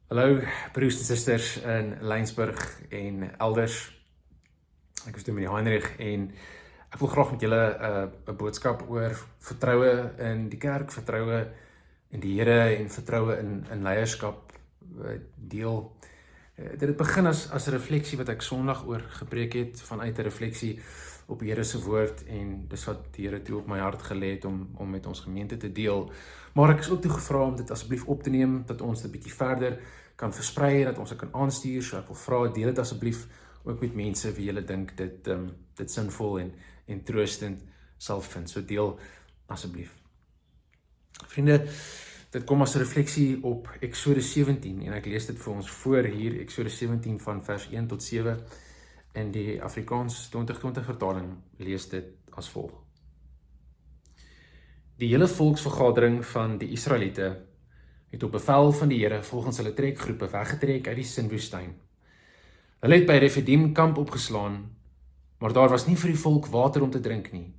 Hallo broers en susters in Laingsburg en elders. Ek is Dominee Heinrich en ek wil graag met julle 'n boodskap oor vertroue in die kerk, vertroue in die Here en vertroue in leierskap deel. Dit het begin as 'n refleksie wat ek Sondag oor gepreek het, vanuit 'n refleksie op die Here se woord, en dis wat die Here toe op my hart gelê het om met ons gemeente te deel. Maar ek is ook toe gevra om dit asseblief op te neem, dat ons dit bietjie verder kan versprei, dat ons dit kan aanstuur. So ek wil vra, deel dit asseblief ook met mense wie julle dink dit sinvol en troostend sal vind. So deel asseblief. Vriende, dit kom as 'n refleksie op Eksodus 17 en ek lees dit vir ons voor hier, Eksodus 17 van vers 1 tot 7. In die Afrikaans 2020 vertaling lees dit as volg. Die hele volksvergadering van die Israeliete het op bevel van die Here volgens hulle trekgroepe weggetrek uit die Sinwoestyn. Hulle het by Refidim kamp opgeslaan, maar daar was nie vir die volk water om te drink nie.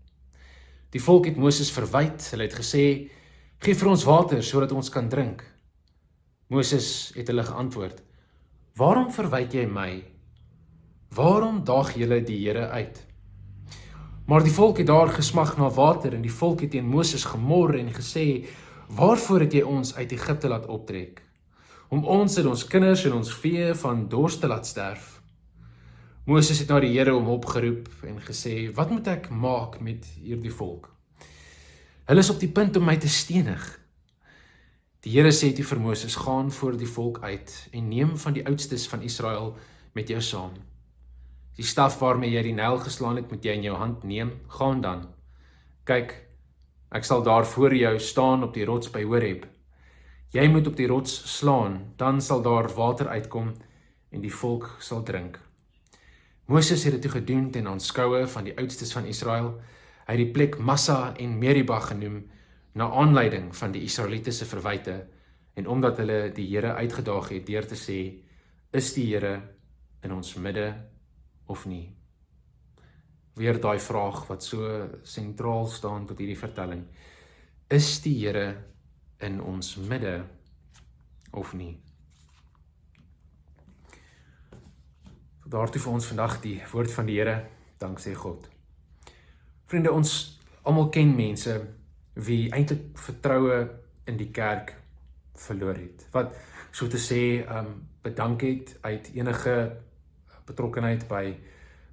Die volk het Moses verwyd, hulle het gesê, "Gee vir ons water sodat ons kan drink." Moses het hulle geantwoord, "Waarom verwyd jy my? Waarom daag julle die Here uit?" Maar die volk het daar gesmag na water en die volk het teen Moses gemor en gesê, "Waarvoor het jy ons uit Egipte laat optrek? Om ons en ons kinders en ons vee van dors te laat sterf." Moses het na die Here om hulp geroep en gesê, "Wat moet ek maak met hierdie volk? Hulle is op die punt om my te stenig." Die Here sê toe vir Moses, "Gaan voor die volk uit en neem van die oudstes van Israel met jou saam. Die staf waarmee jy die Nyl geslaan het, moet jy in jou hand neem. Gaan dan. Kyk, ek sal daar voor jou staan op die rots by Horeb. Jy moet op die rots slaan, dan sal daar water uitkom en die volk sal drink." Moses het dit toe gedoen ten aanskoue van die oudstes van Israel. Hy het die plek Massa en Meribah genoem, na aanleiding van die Israeliete se verwyte, en omdat hulle die Here uitgedaag het deur te sê, "Is die Here in ons midde of nie?" Weer daai vraag wat so sentraal staan tot hierdie vertelling. Is die Here in ons midde of nie? Daartoe vir ons vandag die woord van die Here, danksê God. Vriende, ons almal ken mense wie eintlik vertroue in die kerk verloor het. Wat so te sê bedank het uit enige betrokkenheid by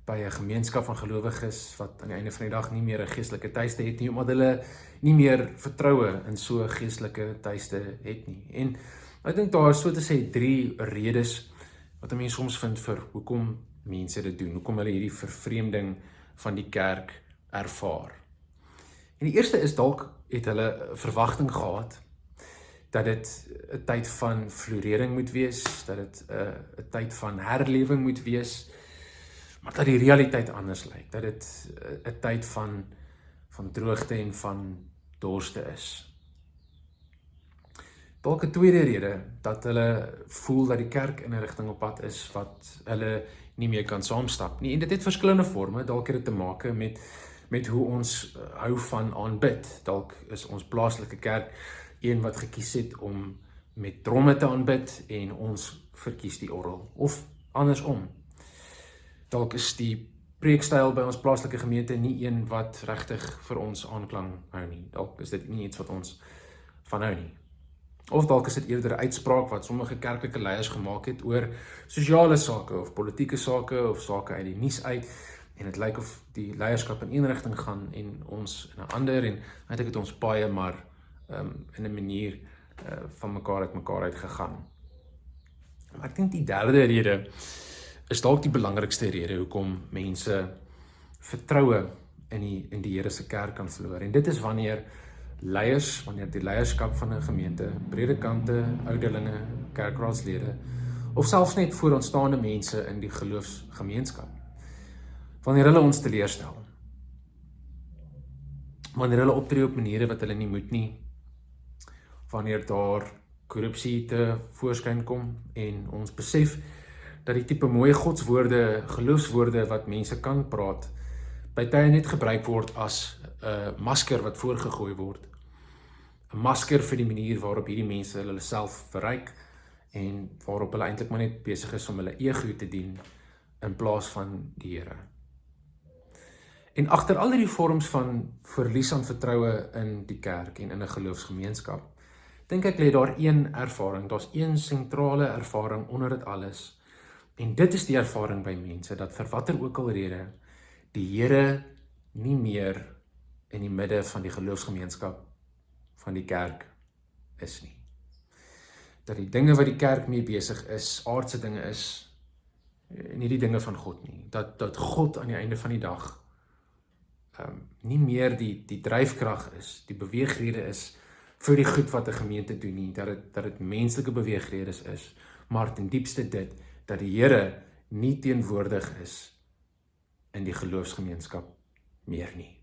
'n gemeenskap van gelowiges wat aan die einde van die dag nie meer 'n geestelike tuiste het nie, omdat hulle nie meer vertroue in so 'n geestelike tuiste het nie. En ek dink daar is so te sê 3 redes wat 'n mens soms vind vir hoekom mense dit doen, hoekom hulle hierdie vervreemding van die kerk ervaar. En die eerste is dalk het hulle verwagting gehad dat dit 'n tyd van florering moet wees, dat dit 'n tyd van herlewing moet wees, maar dat die realiteit anders lyk, dat dit 'n tyd van droogte en van dorste is. Dalk 'n tweede rede dat hulle voel dat die kerk in 'n rigting op pad is wat hulle nie meer kan saamstap nie. En dit het verskillende forme, dalk het dit te maak met hoe ons hou van aanbid. Dalk is ons plaaslike kerk een wat gekies het om met dromme te aanbid en ons verkies die orgel, of andersom. Dalk is die preekstyl by ons plaaslike gemeente nie een wat regtig vir ons aanklang hou nie. Dalk is dit nie iets wat ons van hou nie. Of dalk is dit eerder 'n uitspraak wat sommige kerklike leiers gemaak het oor sosiale sake of politieke sake of sake uit die nuus uit, en dit lyk of die leierskap in een rigting gaan en ons in 'n ander, en eintlik het ons baie maar in 'n manier van mekaar uit gegaan. Maar ek dink die derde rede is dalk die belangrikste rede hoekom mense vertroue in die Here se kerk kan verloor. En dit is wanneer die leierskap van 'n gemeente, predikante, ouderlinge, kerkraadslede, of selfs net vooraanstaande mense in die geloofsgemeenskap, wanneer hulle ons teleurstel, wanneer hulle optree op maniere wat hulle nie moet nie, wanneer daar korrupsie te voorskyn kom en ons besef dat die tipe mooi godswoorde, geloofswoorde wat mense kan praat, by tye net gebruik word as 'n masker wat voorgegooi word. 'n Masker vir die manier waarop hierdie mense hulle self verryk en waarop hulle eintlik maar net besig is om hulle ego te dien in plaas van die Here. En agter al hierdie vorms van verlies aan vertroue in die kerk en in 'n geloofsgemeenskap, dink ek lê daar een ervaring, daar's een sentrale ervaring onder dit alles. En dit is die ervaring by mense, dat vir watter ook al rede, die Here nie meer in die midde van die geloofsgemeenskap van die kerk is nie. Dat die dinge wat die kerk mee besig is, aardse dinge is, nie die dinge van God nie. Dat God aan die einde van die dag nie meer die dryfkrag is, die beweegrede is vir die goed wat 'n gemeente doen nie, dat dit menslike beweegredes is, maar ten diepste dit, dat die Here nie teenwoordig is in die geloofsgemeenskap meer nie.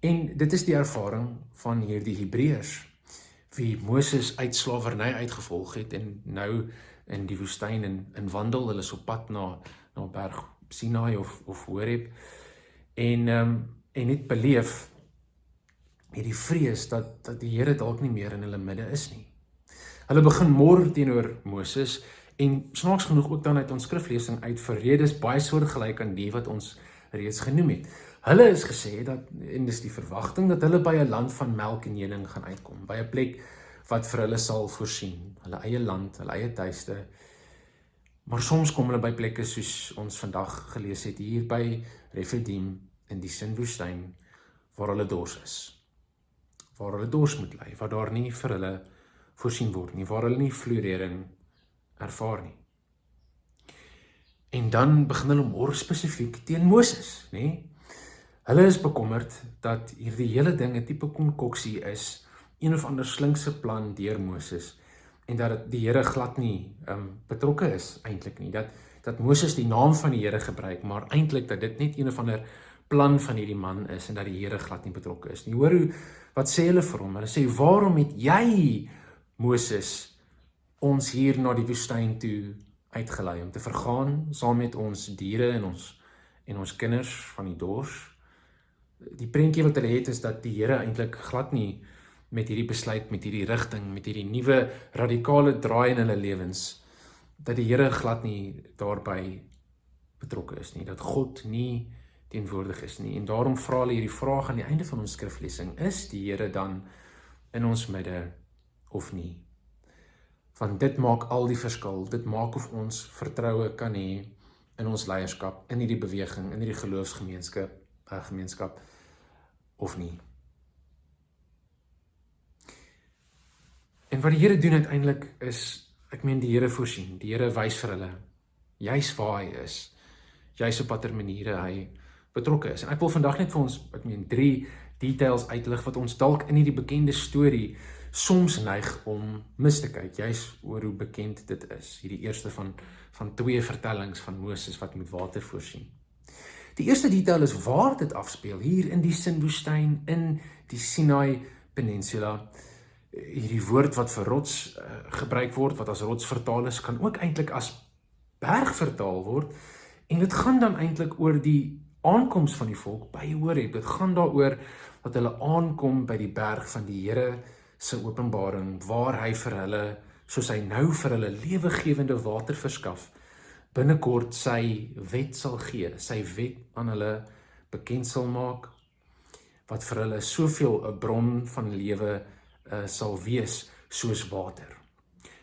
En dit is die ervaring van hierdie Hebreërs, wie Moses uit slawerny uitgevolg het en nou in die woestyn en wandel, hulle is op pad na berg Sinai of Horeb, en net beleef hierdie vrees dat die Here dalk nie meer in hulle midde is nie. Hulle begin mor teenoor Moses, en snaaks genoeg ook dan uit ons skriflesing uit vir redes baie soortgelyk aan die wat ons reeds genoem het. Hulle is gesê dat, en dis die verwagting, dat hulle by 'n land van melk en honing gaan uitkom, by 'n plek wat vir hulle sal voorsien, hulle eie land, hulle eie tuiste. Maar soms kom hulle by plekke soos ons vandag gelees het hier by Refidim in die Sinwoestyn, waar hulle dors is, waar hulle dors moet ly, waar daar nie vir hulle voorsien word nie, waar hulle nie vloerering ervaar nie. En dan begin hulle mor spesifiek teen Moses, nê? Hulle is bekommerd dat hierdie hele ding 'n tipe konkoksie is, een of ander slinkse plan deur Moses, en dat die Here glad nie betrokke is eintlik nie, dat Moses die naam van die Here gebruik, maar eintlik dat dit net een of ander plan van hierdie man is, en dat die Here glad nie betrokke is nie. Hoor wat sê hulle vir hom? Hulle sê, waarom het jy, Moses, ons hier na die woestyn toe uitgelei, om te vergaan saam met ons diere en ons kinders van die dors? Die prentjie wat hulle het is dat die Here eintlik glad nie met hierdie besluit, met hierdie rigting, met hierdie nuwe radikale draai in hulle lewens, dat die Here glad nie daarby betrokke is nie, dat God nie teenwoordig is nie. En daarom vra hulle hierdie vraag aan die einde van ons skriflesing, is die Here dan in ons midde of nie? Want dit maak al die verskil, dit maak of ons vertroue kan hê in ons leierskap, in hierdie beweging, in hierdie geloofsgemeenskap of nie. En wat die Here doen uiteindelik is, die Here voorsien, die Here wys vir hulle, juis waar hy is, juis op watter maniere hy betrokke is. En ek wil vandag net vir ons, 3 details uitlig wat ons dalk in hierdie bekende storie soms neig om mis te kyk, juis oor hoe bekend dit is. Hierdie eerste van 2 vertellings van Moses wat met water voorsien. Die eerste detail is waar dit afspeel, hier in die Sinwoestyn, in die Sinai Peninsula. Hierdie woord wat vir rots gebruik word, wat as rots vertaal is, kan ook eintlik as berg vertaal word, en dit gaan dan eintlik oor die aankoms van die volk by Horeb. Dit gaan daaroor dat hulle aankom by die berg van die Here se openbaring, waar hy vir hulle, soos hy nou vir hulle lewegewende water verskaf, binnekort sy wet sal gee, sy wet aan hulle bekend sal maak, wat vir hulle soveel 'n bron van lewe sal wees soos water,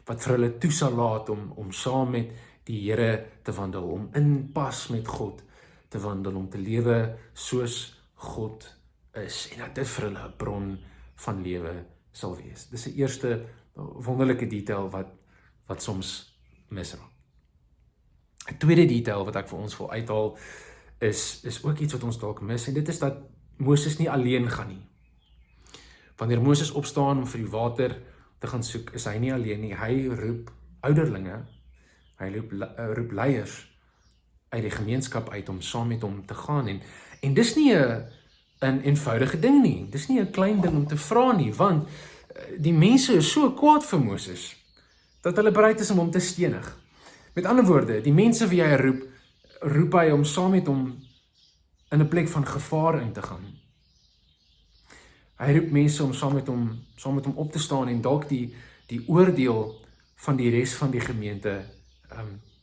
wat vir hulle toe sal laat om saam met die Here te wandel, om in pas met God te wandel, om te lewe soos God is, en dat dit vir hulle 'n bron van lewe sal wees. Dis 'n eerste wonderlike detail wat soms misraak. 'n Tweede detail wat ek vir ons wil uithaal is ook iets wat ons dalk mis, en dit is dat Moses nie alleen gaan nie. Wanneer Moses opstaan om vir die water te gaan soek, is hy nie alleen nie. Hy roep ouderlinge, hy roep leiers uit die gemeenskap uit om saam met hom te gaan, en dis nie 'n eenvoudige ding nie, dis nie 'n klein ding om te vra nie, want die mense is so kwaad vir Moses, dat hulle bereid is om hom te stenig. Met ander woorde, die mense wie hy roep hy om saam met hom in 'n plek van gevaar in te gaan. Hy roep mense om saam met hom op te staan, en dalk die oordeel van die res van die gemeente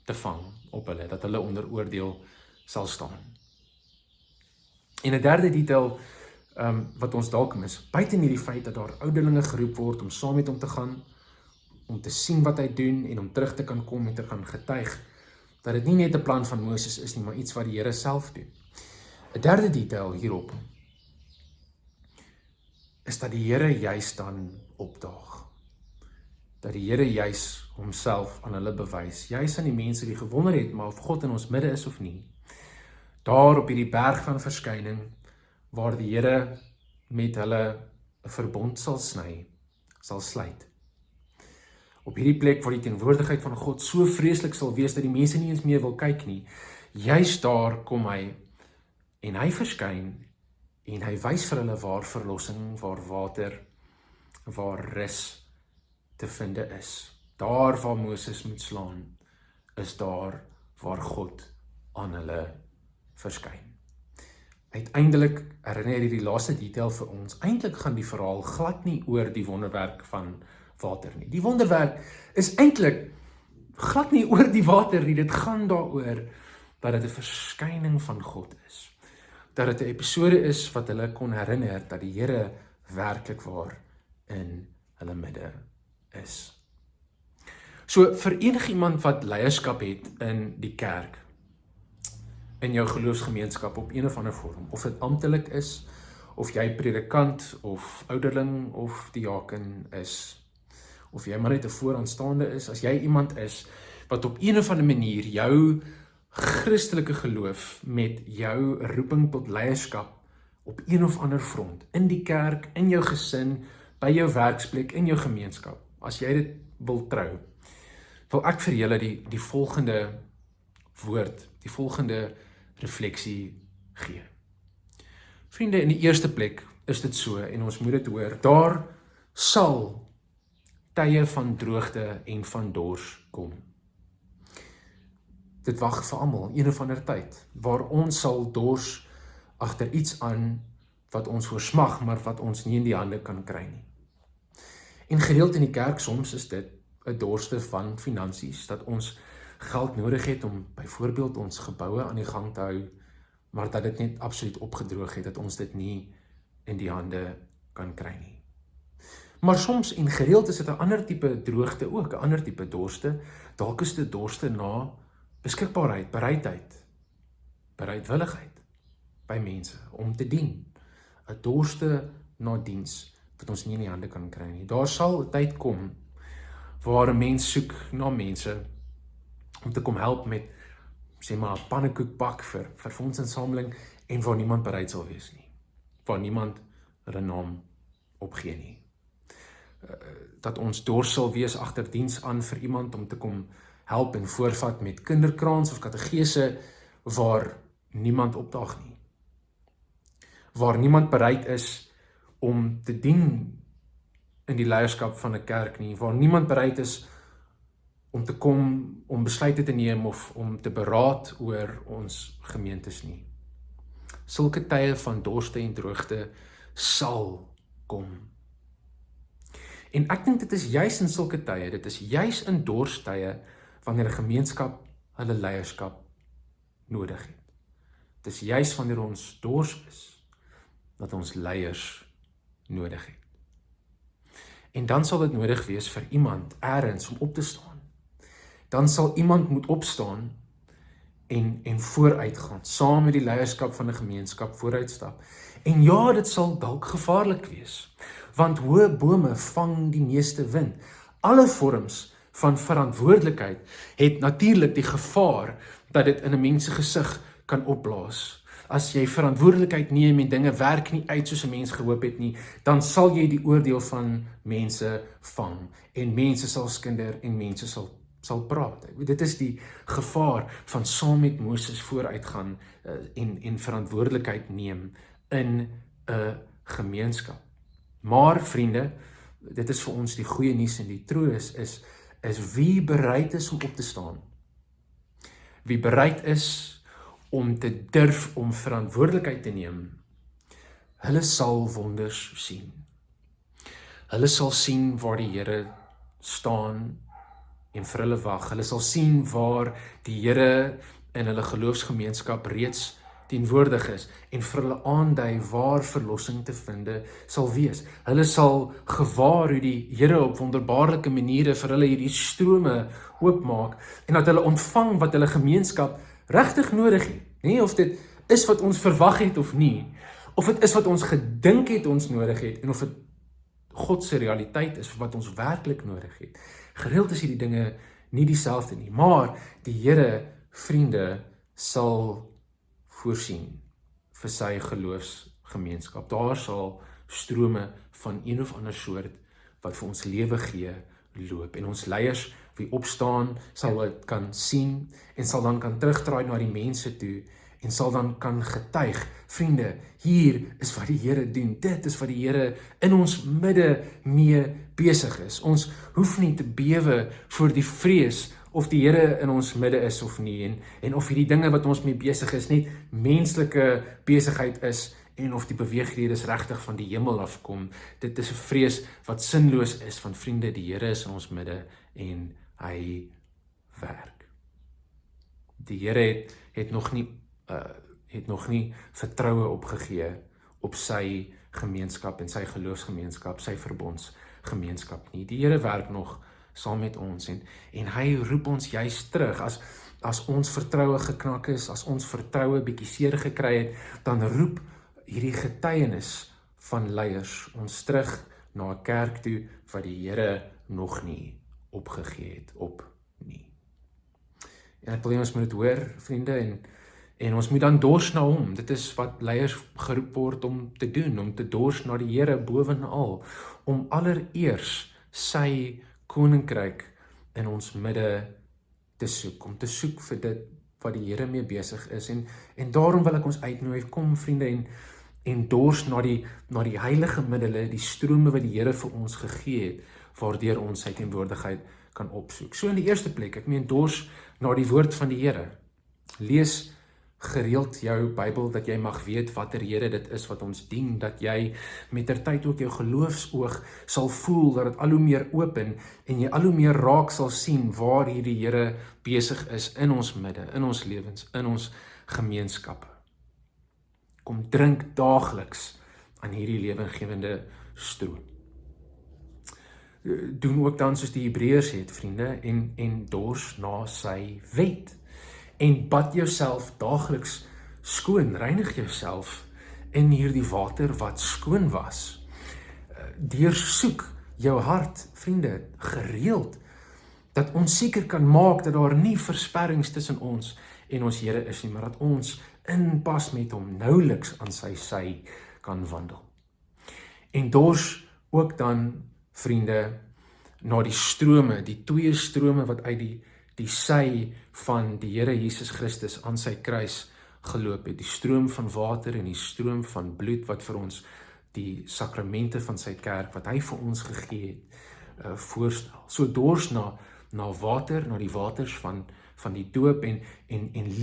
te vang op hulle, dat hulle onder oordeel sal staan. En 'n derde detail wat ons dalk mis, buiten hierdie feit dat daar ouderlinge geroep word om saam met hom te gaan, om te sien wat hy doen en om terug te kan kom en te gaan getuig, dat dit nie net 'n plan van Moses is nie, maar iets wat die Here self doen. 'n Derde detail hierop is dat die Here juis dan opdaag. Dat die Here juis homself aan hulle bewys, juis aan die mense die gewonder het, maar of God in ons midde is of nie. Daar op hierdie berg van verskyning, waar die Here met hulle 'n verbond sal sluit. Op hierdie plek waar die teenwoordigheid van God so vreeslik sal wees, dat die mense nie eens meer wil kyk nie, juis daar kom hy, en hy verskyn, en hy wys vir hulle waar verlossing, waar water, waar rus te finde is. Daar waar Moses moet slaan, is daar waar God aan hulle verskyn. Uiteindelik herinner hierdie laaste detail vir ons, eintlik gaan die verhaal glad nie oor die wonderwerk van water nie. Die wonderwerk is eintlik glad nie oor die water nie, dit gaan daaroor dat dit 'n verskyning van God is. Dat dit 'n episode is wat hulle kon herinner dat die Here werklik waar in hulle midde is. So vir enigiemand wat leierskap het in die kerk, in jou geloofsgemeenskap op een of ander vorm, of dit amptelik is, of jy predikant, of ouderling, of diaken is, of jy maar net 'n vooraanstaande is, as jy iemand is wat op een of ander manier jou Christelike geloof met jou roeping tot leierskap op een of ander front, in die kerk, in jou gesin, by jou werksplek, in jou gemeenskap, as jy dit wil trou, wil ek vir julle die volgende woord, die volgende refleksie gee. Vriende, in die eerste plek is dit so, en ons moet dit hoor, daar sal tye van droogte en van dors kom. Dit wag vir almal, een of ander tyd, waar ons sal dors agter iets aan wat ons voorsmag, maar wat ons nie in die hande kan kry nie. En gereeld in die kerk, soms is dit 'n dorste van finansies, dat ons geld nodig het om byvoorbeeld ons geboue aan die gang te hou, maar dat dit net absoluut opgedroog het, dat ons dit nie in die hande kan kry nie. Maar soms en gereeld is dit 'n ander tipe droogte ook, 'n ander tipe dorste, dalk is dit dorste na beskikbaarheid, bereidheid, bereidwilligheid by mense om te dien, 'n dorste na diens wat ons nie in die hande kan kry nie. Daar sal 'n tyd kom waar 'n mens soek na mense om te kom help met, sê maar, 'n pannekoekbak vir fondsinsameling, en waar niemand bereid sal wees nie, waar niemand hulle naam opgee nie. Dat ons dors sal wees agter diens aan vir iemand om te kom help en voorvat met kinderkraans of kategese, waar niemand opdaag nie, waar niemand bereid is om te dien in die leierskap van 'n kerk nie, waar niemand bereid is om te kom, om besluite te neem of om te beraad oor ons gemeentes nie. Sulke tye van dorste en droogte sal kom. En ek dink dit is juis in sulke tye, dit is juis in dorstye, wanneer 'n gemeenskap hulle leierskap nodig het. Dit is juis wanneer ons dors is, dat ons leiers nodig het. En dan sal dit nodig wees vir iemand ergens om op te staan. Dan sal iemand moet opstaan en vooruit gaan, saam met die leierskap van 'n gemeenskap vooruitstap. En ja, dit sal dalk gevaarlik wees, want hoë bome vang die meeste wind. Alle vorms van verantwoordelikheid het natuurlik die gevaar dat dit in 'n mens se gesig kan opblaas. As jy verantwoordelikheid neem en dinge werk nie uit soos 'n mens gehoop het nie, dan sal jy die oordeel van mense vang, en mense sal skinder en mense sal praat. Dit is die gevaar van saam met Moses vooruitgaan en verantwoordelikheid neem in 'n gemeenskap. Maar vriende, dit is vir ons die goeie nuus en die troos is wie bereid is om op te staan. Wie bereid is om te durf om verantwoordelikheid te neem, hulle sal wonders sien. Hulle sal sien waar die Here staan en vir hulle wag. Hulle sal sien waar die Here in hulle geloofsgemeenskap reeds teenwoordig is en vir hulle aandui waar verlossing te vind sal wees. Hulle sal gewaar hoe die Here op wonderbaarlike maniere vir hulle hierdie strome oopmaak en dat hulle ontvang wat hulle gemeenskap regtig nodig het. Nee, of dit is wat ons verwag het of nie, of dit is wat ons gedink het ons nodig het en of dit God se realiteit is wat ons werklik nodig het. Gereeld is hierdie dinge nie dieselfde nie, maar die Here, vriende, sal voorsien vir sy geloofsgemeenskap. Daar sal strome van een of ander soort wat vir ons lewe gee, loop. En ons leiers wie opstaan, sal dit kan sien en sal dan kan terugdraai na die mense toe en sal dan kan getuig, vriende, hier is wat die Here doen, dit is wat die Here in ons midde mee besig is. Ons hoef nie te bewe voor die vrees of die Here in ons midde is of nie, en of hierdie dinge wat ons mee besig is, net menslike besigheid is, en of die beweegredes regtig van die hemel afkom. Dit is 'n vrees wat sinloos is, want vriende, die Here is in ons midde, en hy werk. Die Here het nog nie vertroue opgegee op sy gemeenskap en sy geloofsgemeenskap, sy verbondsgemeenskap nie. Die Here werk nog saam met ons en hy roep ons juist terug. As ons vertroue geknak is, as ons vertroue bietjie seer gekry het, dan roep hierdie getuienis van leiers ons terug na 'n kerk toe wat die Here nog nie opgegee het op nie. En ek wil ons moet dit hoor, vriende, en ons moet dan dors na hom. Dit is wat leiers geroep word om te doen, om te dors na die Here bovenal, om allereers sy koninkryk in ons midde te soek, om te soek vir dit wat die Here mee besig is, en daarom wil ek ons uitnooi, kom vriende, en dors na die heilige middele, die strome wat die Here vir ons gegee het, waardeur ons sy teenwoordigheid kan opsoek. So in die eerste plek, ek meen dors na die woord van die Here. Lees gereeld jou Bybel, dat jy mag weet watter Here dit is wat ons dien, dat jy mettertyd ook jou geloofsoog sal voel, dat dit al hoe meer open, en jy al hoe meer raak sal sien waar hierdie Here besig is in ons midde, in ons lewens, in ons gemeenskappe. Kom drink daagliks aan hierdie lewengewende stroom. Doen ook dan soos die Hebreërs het, vriende, en dors na sy wet. En bad jouself daagliks skoon, reinig jouself in hierdie water wat skoon was. Deursoek jou hart, vriende, gereeld, dat ons seker kan maak dat daar nie versperrings tussen ons en ons Here is nie, maar dat ons inpas met hom, nouliks aan sy sy kan wandel. En dors ook dan, vriende, na die strome, die twee strome wat uit die sy van die Here Jesus Christus aan sy kruis geloop het, die stroom van water en die stroom van bloed wat vir ons die sakramente van sy kerk, wat hy vir ons gegee het, voorstel. So dors na water, na die waters van die doop en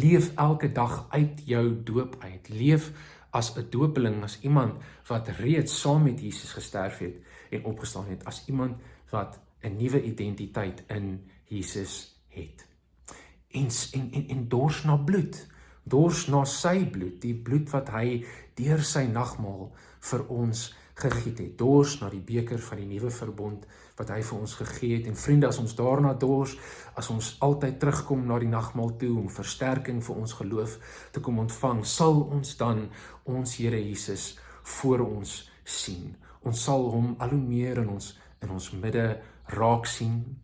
leef elke dag uit jou doop uit. Leef as 'n doopeling, as iemand wat reeds saam met Jesus gesterf het en opgestaan het, as iemand wat 'n nuwe identiteit in Jesus het. En dors na bloed, dors na sy bloed, die bloed wat hy deur sy nagmaal vir ons gegiet het, dors na die beker van die nuwe verbond wat hy vir ons gegee het. En vriende, as ons daarna dors, as ons altyd terugkom na die nagmaal toe om versterking vir ons geloof te kom ontvang, sal ons dan ons Here Jesus voor ons sien. Ons sal hom al hoe meer in ons midde raak sien.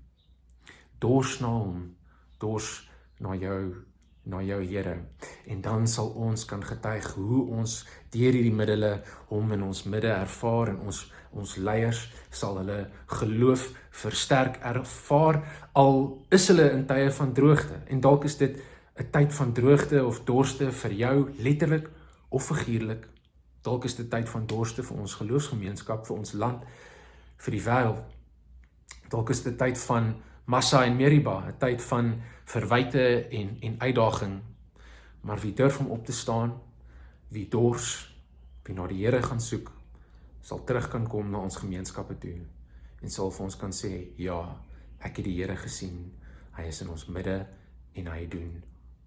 Dors na hom, dors na jou Here, en dan sal ons kan getuig hoe ons deur hierdie middele hom in ons midde ervaar, en ons leiers sal hulle geloof versterk ervaar, al is hulle in tye van droogte, en dalk is dit 'n tyd van droogte of dorste vir jou, letterlik of figuurlik. Dalk is dit tyd van dorste vir ons geloofsgemeenskap, vir ons land, vir die wêreld. Dalk is dit tyd van Massa en Meriba, 'n tyd van verwyte en uitdaging. Maar wie durf om op te staan, wie dors, wie na die Here gaan soek, sal terug kan kom na ons gemeenskappe toe en sal vir ons kan sê, ja, Ek het die Here gesien, hy is in ons midde en hy doen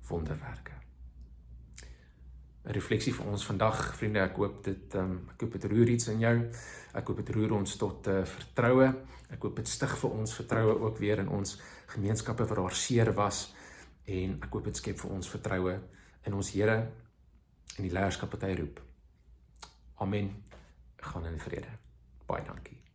wonderwerke. 'n Refleksie vir ons vandag, vriende, ek hoop dit roer iets in jou, ek hoop dit roer ons tot vertroue, ek hoop dit stig vir ons vertroue ook weer in ons gemeenskappe waar daar seer was, en ek hoop dit skep vir ons vertroue in ons Here en die leierskap wat hy roep. Amen, gaan in vrede. Baie dankie.